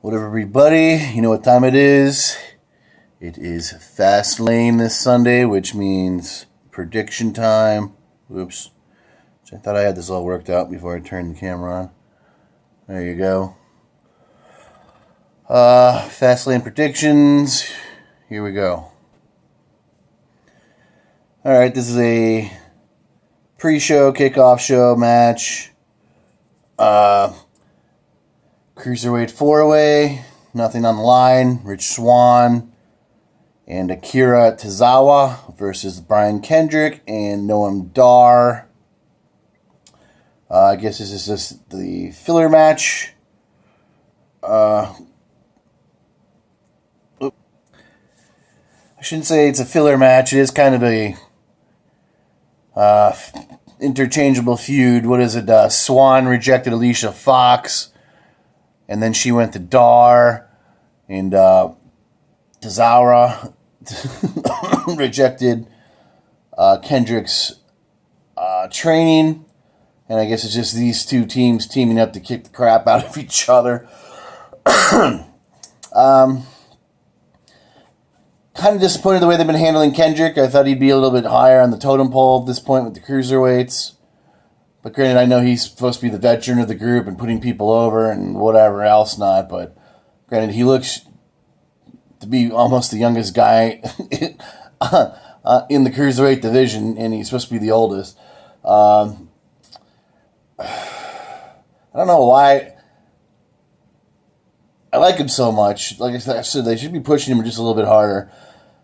What up, everybody? You know what time it is? It is Fast Lane this Sunday, which means prediction time. Oops. I thought I had this all worked out before I turned the camera on. There you go. Fast Lane predictions. Here we go. Alright, this is a pre-show, kickoff show match. Cruiserweight 4-way, nothing on the line. Rich Swann and Akira Tozawa versus Brian Kendrick and Noam Dar. I guess this is just the filler match. I shouldn't say it's a filler match. It is kind of a interchangeable feud. What is it? Swann rejected Alicia Fox. And then she went to Dar, and Tozawa rejected Kendrick's training. And I guess it's just these two teams teaming up to kick the crap out of each other. Kind of disappointed the way they've been handling Kendrick. I thought he'd be a little bit higher on the totem pole at this point with the cruiserweights. But granted, I know he's supposed to be the veteran of the group and putting people over and whatever else not. But granted, he looks to be almost the youngest guy in the cruiserweight division, and he's supposed to be the oldest. I don't know why I like him so much. Like I said, they should be pushing him just a little bit harder.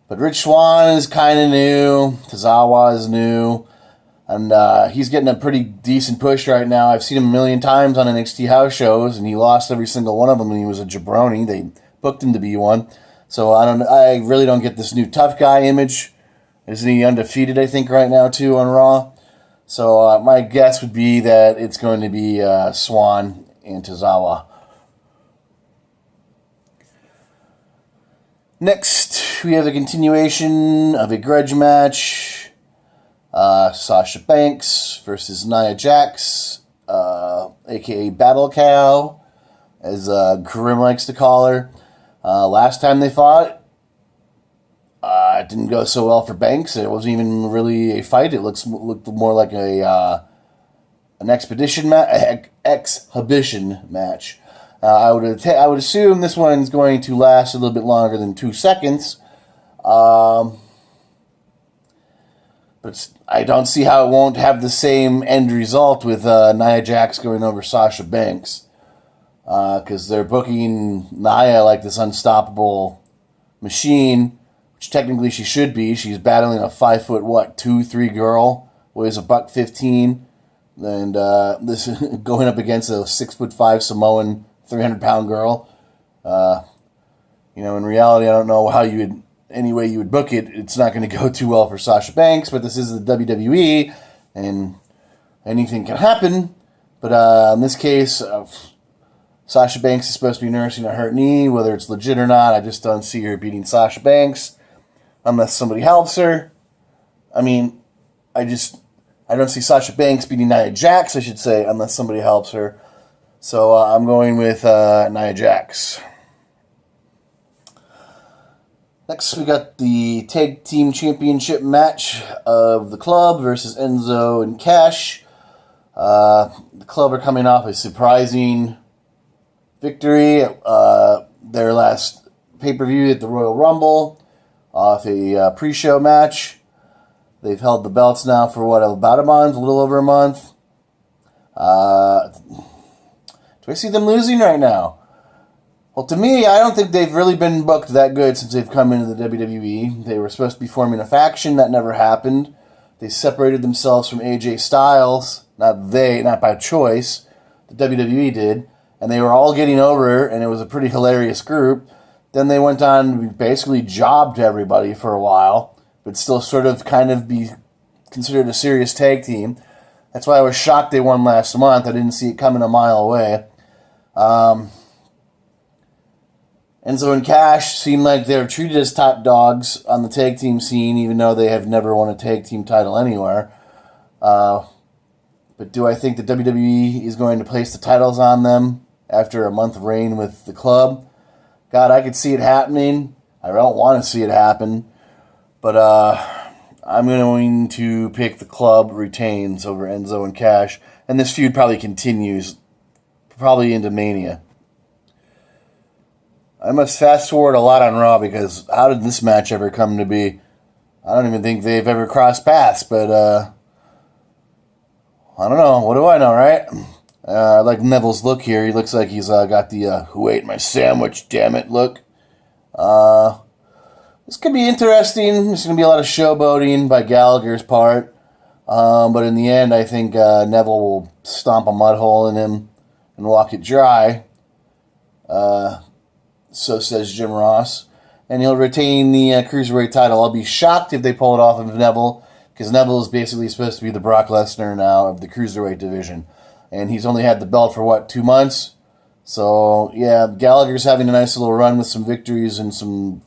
But Rich Swann is kind of new. Tozawa is new. And he's getting a pretty decent push right now. I've seen him a million times on NXT house shows, and he lost every single one of them when he was a jabroni. They booked him to be one. So I really don't get this new tough guy image. Isn't he undefeated, I think, right now, too, on Raw? So my guess would be that it's going to be Swann and Tozawa. Next, we have the continuation of a grudge match. Sasha Banks versus Nia Jax, a.k.a. Battle Cow, as Grim likes to call her. Last time they fought, it didn't go so well for Banks. It wasn't even really a fight. It looked more like an exhibition match. I would assume this one's going to last a little bit longer than 2 seconds. But I don't see how it won't have the same end result with Nia Jax going over Sasha Banks. Because they're booking Nia like this unstoppable machine, which technically she should be. She's battling a 5'2", girl, weighs $115, and this is going up against a 6'5" Samoan 300-pound girl. In reality, I don't know how you would. Any way you would book it, it's not going to go too well for Sasha Banks, but this is the WWE, and anything can happen. But in this case, Sasha Banks is supposed to be nursing a hurt knee, whether it's legit or not. I just don't see her beating Sasha Banks unless somebody helps her. I don't see Sasha Banks beating Nia Jax, I should say, unless somebody helps her. So I'm going with Nia Jax. Next, we got the Tag Team Championship match of the Club versus Enzo and Cash. The Club are coming off a surprising victory at their last pay-per-view at the Royal Rumble, off a pre-show match. They've held the belts now for, about a month, a little over a month. Do I see them losing right now? Well, to me, I don't think they've really been booked that good since they've come into the WWE. They were supposed to be forming a faction. That never happened. They separated themselves from AJ Styles. Not by choice. The WWE did. And they were all getting over, and it was a pretty hilarious group. Then they went on to basically jobbed everybody for a while, but still sort of kind of be considered a serious tag team. That's why I was shocked they won last month. I didn't see it coming a mile away. Enzo and Cash seem like they're treated as top dogs on the tag team scene, even though they have never won a tag team title anywhere. But do I think the WWE is going to place the titles on them after a month reign with the Club? God, I could see it happening. I don't want to see it happen. But I'm going to pick the club retains over Enzo and Cash. And this feud probably continues, probably into Mania. I must fast forward a lot on Raw because how did this match ever come to be? I don't even think they've ever crossed paths, but I don't know. What do I know, right? I like Neville's look here. He looks like he's got the who ate my sandwich, damn it, look. This could be interesting. There's going to be a lot of showboating by Gallagher's part. But in the end, I think Neville will stomp a mud hole in him and walk it dry. So says Jim Ross. And he'll retain the Cruiserweight title. I'll be shocked if they pull it off of Neville, because Neville is basically supposed to be the Brock Lesnar now of the Cruiserweight division. And he's only had the belt for, 2 months? So, yeah, Gallagher's having a nice little run with some victories and some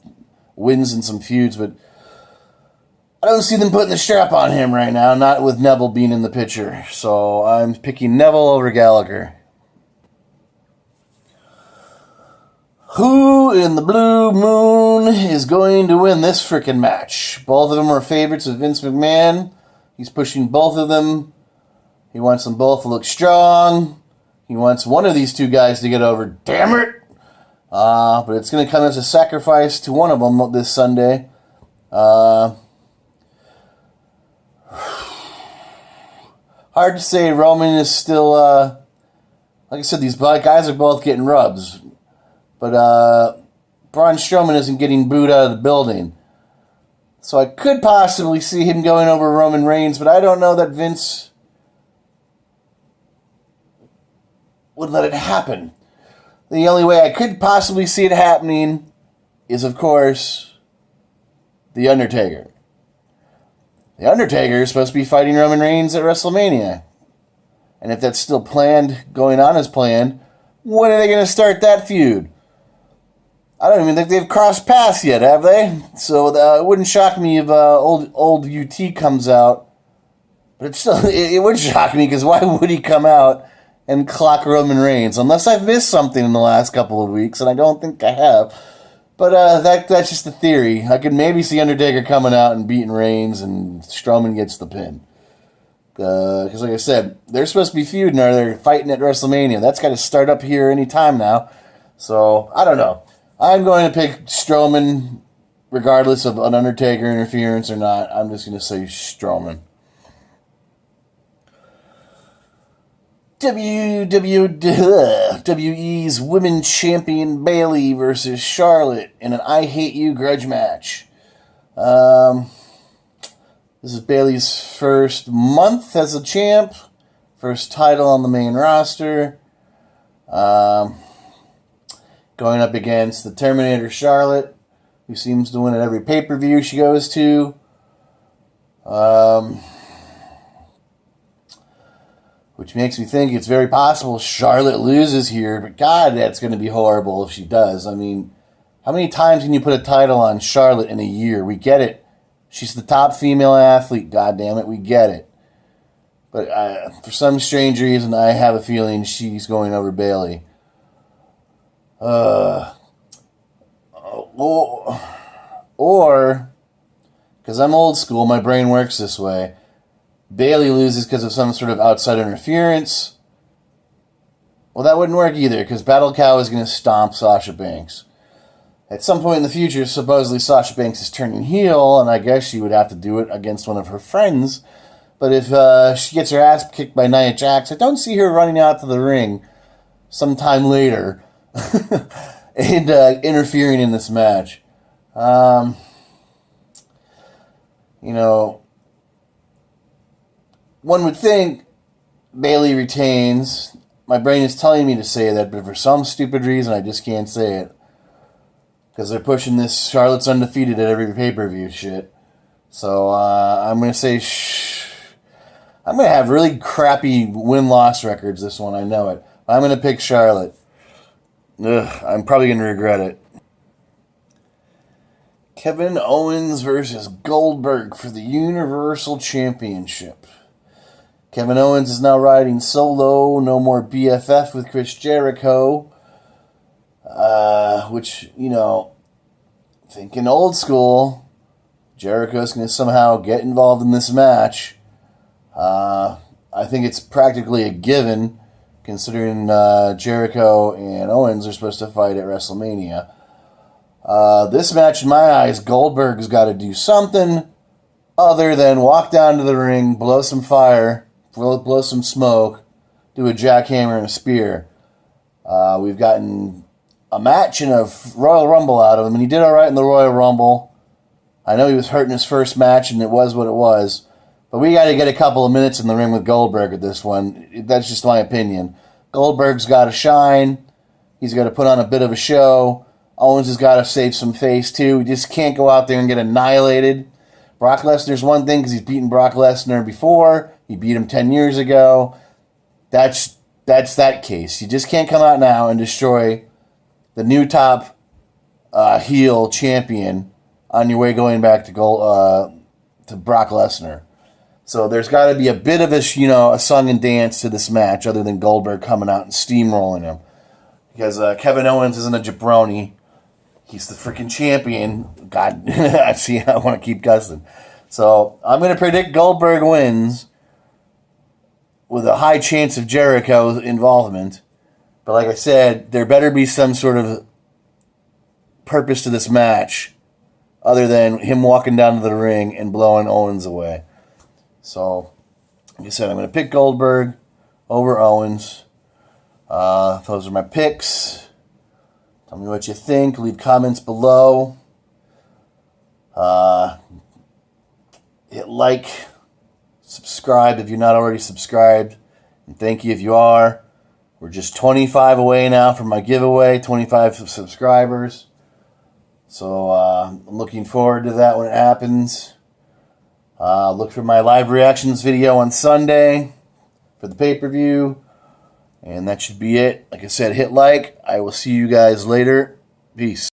wins and some feuds, but I don't see them putting the strap on him right now, not with Neville being in the picture. So I'm picking Neville over Gallagher. Who in the blue moon is going to win this frickin' match? Both of them are favorites of Vince McMahon. He's pushing both of them. He wants them both to look strong. He wants one of these two guys to get over. Damn it! But it's going to come as a sacrifice to one of them this Sunday. Hard to say. Roman is still, like I said, these guys are both getting rubs. But Braun Strowman isn't getting booed out of the building. So I could possibly see him going over Roman Reigns, but I don't know that Vince would let it happen. The only way I could possibly see it happening is, of course, The Undertaker. The Undertaker is supposed to be fighting Roman Reigns at WrestleMania. And if that's still planned, going on as planned, when are they going to start that feud? I don't even think they've crossed paths yet, have they? So it wouldn't shock me if old UT comes out. But it would shock me, because why would he come out and clock Roman Reigns? Unless I've missed something in the last couple of weeks, and I don't think I have. But that's just a theory. I could maybe see Undertaker coming out and beating Reigns, and Strowman gets the pin. Because like I said, they're supposed to be feuding, or they're fighting at WrestleMania. That's got to start up here any time now. So, I don't know. I'm going to pick Strowman, regardless of an Undertaker interference or not. I'm just going to say Strowman. WWE's Women's Champion Bayley versus Charlotte in an I Hate You grudge match. This is Bayley's first month as a champ. First title on the main roster. Going up against the Terminator Charlotte, who seems to win at every pay-per-view she goes to. Which makes me think it's very possible Charlotte loses here, but God, that's going to be horrible if she does. I mean, how many times can you put a title on Charlotte in a year? We get it. She's the top female athlete, goddammit, we get it. But for some strange reason, I have a feeling she's going over Bayley. Or, because I'm old school, my brain works this way. Bayley loses because of some sort of outside interference. Well, that wouldn't work either, because Battle Cow is going to stomp Sasha Banks. At some point in the future, supposedly Sasha Banks is turning heel, and I guess she would have to do it against one of her friends. But if she gets her ass kicked by Nia Jax, I don't see her running out to the ring sometime later and interfering in this match. You know, one would think Bayley retains. My brain is telling me to say that, but for some stupid reason, I just can't say it. Because they're pushing this Charlotte's undefeated at every pay-per-view shit. So I'm going to say I'm going to have really crappy win-loss records this one, I know it. I'm going to pick Charlotte. Ugh, I'm probably going to regret it. Kevin Owens versus Goldberg for the Universal Championship. Kevin Owens is now riding solo. No more BFF with Chris Jericho. which, thinking old school, Jericho's going to somehow get involved in this match. I think it's practically a given, considering Jericho and Owens are supposed to fight at WrestleMania. This match, in my eyes, Goldberg's got to do something other than walk down to the ring, blow some fire, blow some smoke, do a jackhammer and a spear. We've gotten a match and a Royal Rumble out of him, and he did all right in the Royal Rumble. I know he was hurt in his first match, and it was what it was. But we got to get a couple of minutes in the ring with Goldberg at this one. That's just my opinion. Goldberg's got to shine. He's got to put on a bit of a show. Owens has got to save some face, too. He just can't go out there and get annihilated. Brock Lesnar's one thing because he's beaten Brock Lesnar before. He beat him 10 years ago. That's that case. You just can't come out now and destroy the new top heel champion on your way going back to Brock Lesnar. So there's got to be a bit of a song and dance to this match other than Goldberg coming out and steamrolling him. Because Kevin Owens isn't a jabroni. He's the freaking champion. God, I want to keep guessing. So I'm going to predict Goldberg wins with a high chance of Jericho's involvement. But like I said, there better be some sort of purpose to this match other than him walking down to the ring and blowing Owens away. So, like I said, I'm going to pick Goldberg over Owens. Those are my picks. Tell me what you think. Leave comments below. Hit like, subscribe if you're not already subscribed. And thank you if you are. We're just 25 away now from my giveaway, 25 subscribers. So I'm looking forward to that when it happens. Look for my live reactions video on Sunday for the pay-per-view. And that should be it. Like I said, hit like. I will see you guys later. Peace.